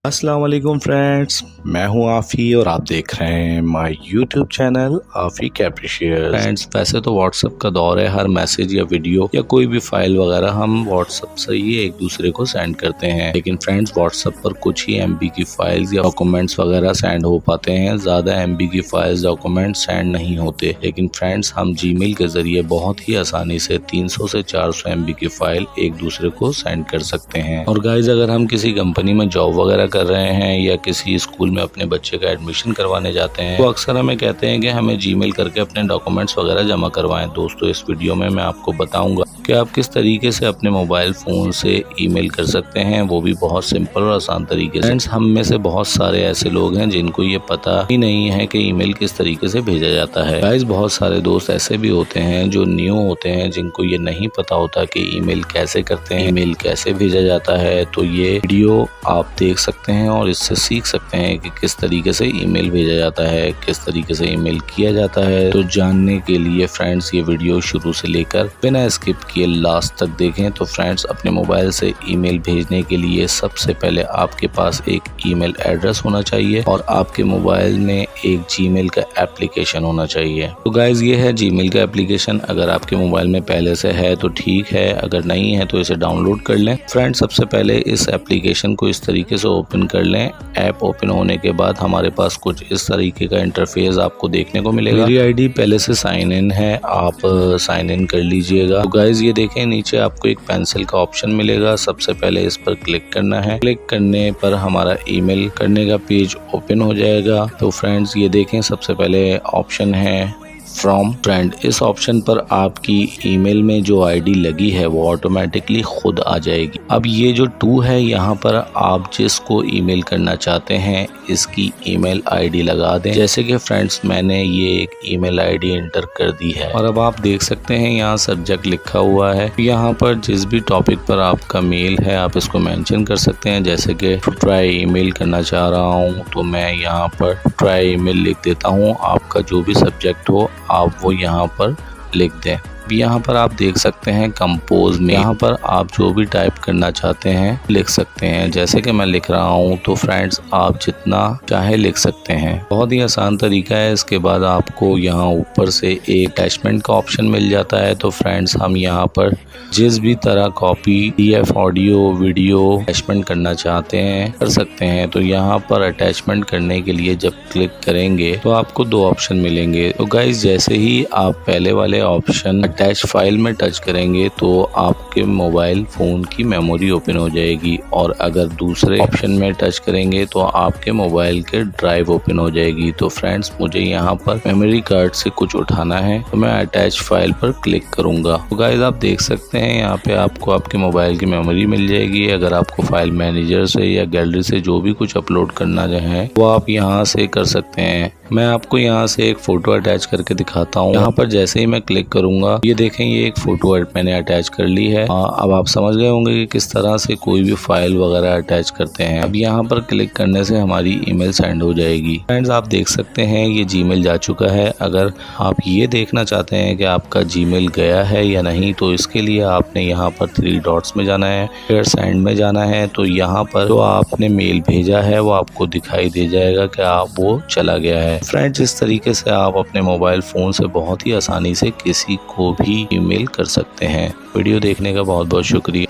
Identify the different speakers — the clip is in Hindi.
Speaker 1: अस्सलाम वालेकुम फ्रेंड्स, मैं हूं आफ़ी और आप देख रहे हैं माय यूट्यूब चैनल आफ़ी कैप्रिशियस। फ्रेंड्स, वैसे तो व्हाट्सएप का दौर है, हर मैसेज या वीडियो या कोई भी फाइल वगैरह हम व्हाट्सएप से ही एक दूसरे को सेंड करते हैं। लेकिन फ्रेंड्स, व्हाट्सएप पर कुछ ही MB की फाइल्स या डॉक्यूमेंट्स वगैरह सेंड हो पाते हैं, ज़्यादा MB की फाइल्स डॉक्यूमेंट्स सेंड नहीं होते। लेकिन फ्रेंड्स, हम जीमेल के जरिए बहुत ही आसानी से 300 से 400 MB की फाइल एक दूसरे को सेंड कर सकते हैं। और गाइज, अगर हम किसी कंपनी में जॉब वगैरह कर रहे हैं या किसी स्कूल में अपने बच्चे का एडमिशन करवाने जाते हैं तो अक्सर हमें कहते हैं कि हमें जीमेल करके अपने डॉक्यूमेंट्स वगैरह जमा करवाएं। दोस्तों, इस वीडियो में मैं आपको बताऊंगा कि आप किस तरीके से अपने मोबाइल फोन से ईमेल कर सकते हैं, वो भी बहुत सिंपल और आसान तरीके से। फ्रेंड्स, हम में से बहुत सारे ऐसे लोग हैं जिनको ये पता ही नहीं है कि ईमेल किस तरीके से भेजा जाता है। गाइस, बहुत सारे दोस्त ऐसे भी होते हैं जो न्यू होते हैं, जिनको ये नहीं पता होता कि ईमेल कैसे करते हैं, ईमेल कैसे भेजा जाता है। तो ये वीडियो आप देख सकते हैं और इससे सीख सकते हैं कि किस तरीके से ईमेल भेजा जाता है, किस तरीके से ईमेल किया जाता है। तो जानने के लिए फ्रेंड्स, ये वीडियो शुरू से लेकर बिना स्किप किए लास्ट तक देखें। तो फ्रेंड्स, अपने मोबाइल से ईमेल भेजने के लिए सबसे पहले आपके पास एक ईमेल एड्रेस होना चाहिए और आपके मोबाइल में एक जीमेल का एप्लीकेशन होना चाहिए। तो गाइज, ये है जीमेल का एप्लीकेशन। अगर आपके मोबाइल में पहले से है तो ठीक है, अगर नहीं है तो इसे डाउनलोड कर लें। फ्रेंड्स, सबसे पहले इस एप्लीकेशन को इस तरीके से ओपन कर लें। ऐप ओपन होने के बाद हमारे पास कुछ इस तरीके का इंटरफेस आपको देखने को मिलेगा। मेरी आईडी पहले से साइन इन है, आप साइन इन कर लीजिएगा। तो गाइज, ये देखें, नीचे आपको एक पेंसिल का ऑप्शन मिलेगा। सबसे पहले इस पर क्लिक करना है। क्लिक करने पर हमारा ईमेल करने का पेज ओपन हो जाएगा। तो फ्रेंड्स, ये देखें, सबसे पहले ऑप्शन है फ्रॉम फ्रेंड। इस ऑप्शन पर आपकी ईमेल में जो आईडी लगी है वो ऑटोमेटिकली खुद आ जाएगी। अब ये जो 2 है, यहाँ पर आप जिसको ईमेल करना चाहते हैं इसकी ईमेल आईडी लगा दें। जैसे कि फ्रेंड्स, मैंने ये एक ईमेल आईडी एंटर कर दी है और अब आप देख सकते हैं यहाँ सब्जेक्ट लिखा हुआ है। यहाँ पर जिस भी टॉपिक पर आपका मेल है आप इसको मेंशन कर सकते हैं। जैसे कि ट्राई ईमेल करना चाह रहा हूँ तो मैं यहाँ पर ट्राई ईमेल लिख देता हूँ। आपका जो भी सब्जेक्ट हो आप वो यहाँ पर लिख दें। यहाँ पर आप देख सकते हैं कंपोज में, यहाँ पर आप जो भी टाइप करना चाहते हैं लिख सकते हैं। जैसे कि मैं लिख रहा हूँ तो फ्रेंड्स, आप जितना चाहे लिख सकते हैं। बहुत ही आसान तरीका है। इसके बाद आपको यहाँ ऊपर से एक अटैचमेंट का ऑप्शन मिल जाता है। तो फ्रेंड्स, हम यहाँ पर जिस भी तरह copy, PDF, audio, video attachment करना चाहते हैं कर सकते हैं। तो यहाँ पर अटैचमेंट करने के लिए जब क्लिक करेंगे तो आपको 2 ऑप्शन मिलेंगे। तो गाइज, जैसे ही आप पहले वाले ऑप्शन अटैच फाइल में टच करेंगे तो आपके मोबाइल फोन की मेमोरी ओपन हो जाएगी और अगर दूसरे ऑप्शन में टच करेंगे तो आपके मोबाइल के ड्राइव ओपन हो जाएगी। तो फ्रेंड्स, मुझे यहाँ पर मेमोरी कार्ड से कुछ उठाना है तो मैं अटैच फाइल पर क्लिक करूंगा। तो गाइज, आप देख सकते हैं यहाँ पे आपको आपके मोबाइल की मेमोरी मिल जाएगी। अगर आपको फाइल मैनेजर से या गैलरी से जो भी कुछ अपलोड करना है वो आप यहाँ से कर सकते हैं। मैं आपको यहाँ से एक फोटो अटैच करके दिखाता हूँ। यहाँ पर जैसे ही मैं क्लिक करूंगा, ये देखें, ये एक फोटो मैंने अटैच कर ली है। अब आप समझ गए होंगे कि किस तरह से कोई भी फाइल वगैरह अटैच करते हैं। अब यहाँ पर क्लिक करने से हमारी ईमेल सेंड हो जाएगी। फ्रेंड्स, आप देख सकते हैं ये जीमेल जा चुका है। अगर आप ये देखना चाहते हैं कि आपका जीमेल गया है या नहीं तो इसके लिए आपने यहाँ पर 3 डॉट्स में जाना है, फिर सेंड में जाना है। तो यहाँ पर जो आपने मेल भेजा है वो आपको दिखाई दे जाएगा कि आप वो चला गया है। फ्रेंड्स, इस तरीके से आप अपने मोबाइल फोन से बहुत ही आसानी से किसी को भी ईमेल कर सकते हैं। वीडियो देखने का बहुत बहुत शुक्रिया।